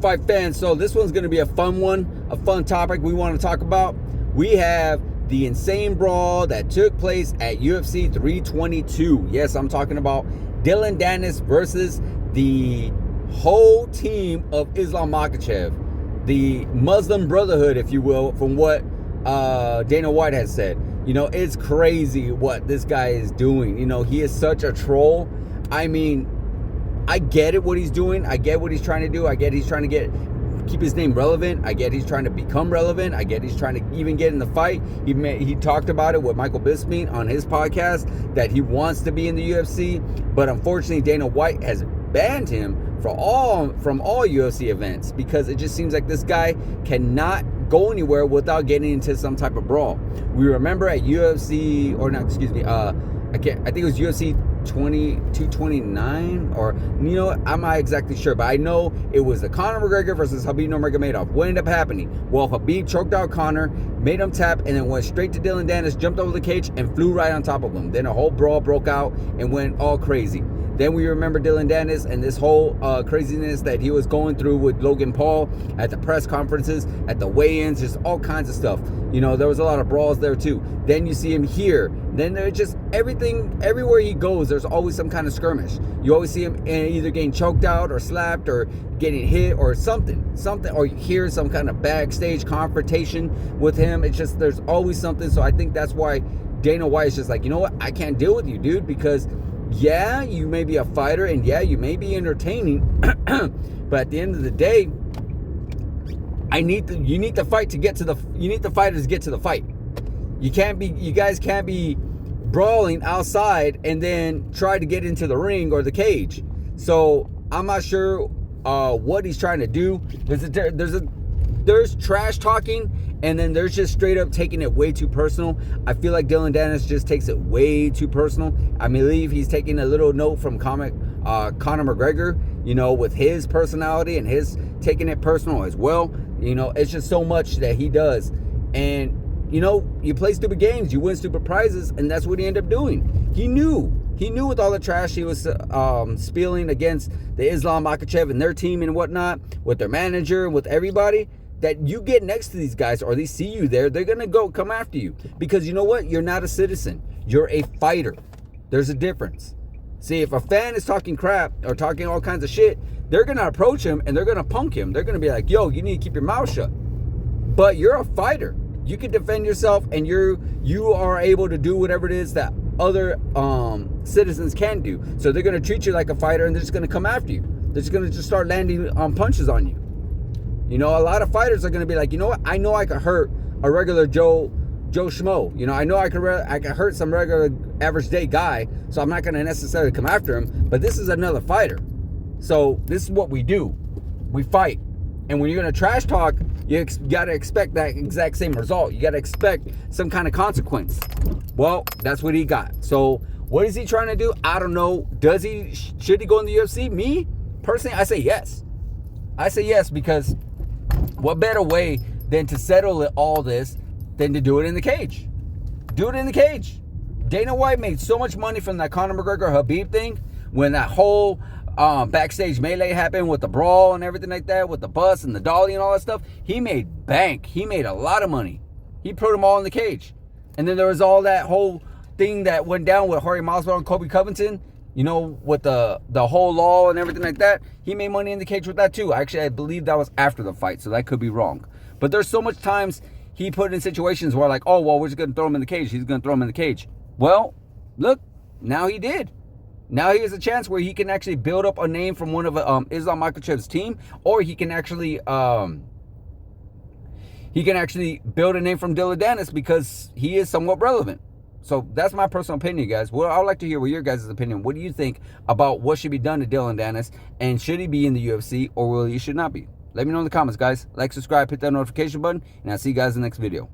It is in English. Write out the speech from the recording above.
fight fans? So this one's going to be a fun topic we want to talk about. We have the insane brawl that took place at UFC 322. Yes, I'm talking about Dillon Danis versus the whole team of Islam Makhachev, the Muslim Brotherhood, if you will, from what Dana White has said. You know, it's crazy what this guy is doing. You know, he is such a troll. I mean, I get it what he's doing. I get what he's trying to do. I get he's trying to keep his name relevant. I get he's trying to become relevant. I get he's trying to even get in the fight. He talked about it with Michael Bisping on his podcast that he wants to be in the UFC, but unfortunately Dana White has banned him from all UFC events because it just seems like this guy cannot go anywhere without getting into some type of brawl. We remember at UFC, or not, excuse me, I think it was UFC 229, or, you know, I'm not exactly sure, but I know it was the Conor McGregor versus Khabib Nurmagomedov. What ended up happening? Well, Khabib choked out Conor, made him tap, and then went straight to Dillon Danis, jumped over the cage, and flew right on top of him. Then a whole brawl broke out and went all crazy. Then we remember Dillon Danis and this whole craziness that he was going through with Logan Paul at the press conferences, at the weigh-ins, just all kinds of stuff. You know, there was a lot of brawls there too. Then you see him here. Then there's just everything, everywhere he goes, there's always some kind of skirmish. You always see him either getting choked out or slapped or getting hit or something, or you hear some kind of backstage confrontation with him. It's just, there's always something. So I think that's why Dana White is just like, you know what, I can't deal with you, dude, because yeah, you may be a fighter, and yeah, you may be entertaining, but at the end of the day, you need the fighters to get to the fight. You guys can't be brawling outside and then try to get into the ring or the cage. So I'm not sure what he's trying to do. There's trash talking, and then there's just straight up taking it way too personal. I feel like Dillon Danis just takes it way too personal. I believe he's taking a little note from Conor McGregor, you know, with his personality and his taking it personal as well. You know, it's just so much that he does. And, you know, you play stupid games, you win stupid prizes, and that's what he ended up doing. He knew with all the trash he was spilling against the Islam Makhachev and their team and whatnot, with their manager and with everybody, that you get next to these guys or they see you there, they're going to come after you. Because you know what? You're not a citizen. You're a fighter. There's a difference. See, if a fan is talking crap or talking all kinds of shit, they're going to approach him and they're going to punk him. They're going to be like, yo, you need to keep your mouth shut. But you're a fighter. You can defend yourself, and you are able to do whatever it is that other citizens can do. So they're going to treat you like a fighter, and they're just going to come after you. They're just going to just start landing punches on you. You know, a lot of fighters are going to be like, you know what? I know I could hurt a regular Joe Schmo. You know, I know I could hurt some regular average day guy, so I'm not going to necessarily come after him. But this is another fighter. So this is what we do. We fight. And when you're going to trash talk, you got to expect that exact same result. You got to expect some kind of consequence. Well, that's what he got. So what is he trying to do? I don't know. Should he go in the UFC? Me, personally, I say yes. I say yes, because what better way than to settle all this than to do it in the cage? Do it in the cage. Dana White made so much money from that Conor McGregor Khabib thing when that whole backstage melee happened with the brawl and everything like that, with the bus and the dolly and all that stuff. He made bank. He made a lot of money. He put them all in the cage. And then there was all that whole thing that went down with Jorge Masvidal and Kobe Covington, you know, with the whole law and everything like that. He made money in the cage with that too. Actually, I believe that was after the fight, so that could be wrong. But there's so much times he put in situations where, like, oh, well, we're just going to throw him in the cage. He's going to throw him in the cage. Well, look, now he did. Now he has a chance where he can actually build up a name from one of Islam Makhachev's team, or he can actually build a name from Dillon Danis because he is somewhat relevant. So that's my personal opinion, guys. Well, I would like to hear what your guys' opinion. What do you think about what should be done to Dillon Danis, and should he be in the UFC, or will he should not be? Let me know in the comments, guys. Like, subscribe, hit that notification button, and I'll see you guys in the next video.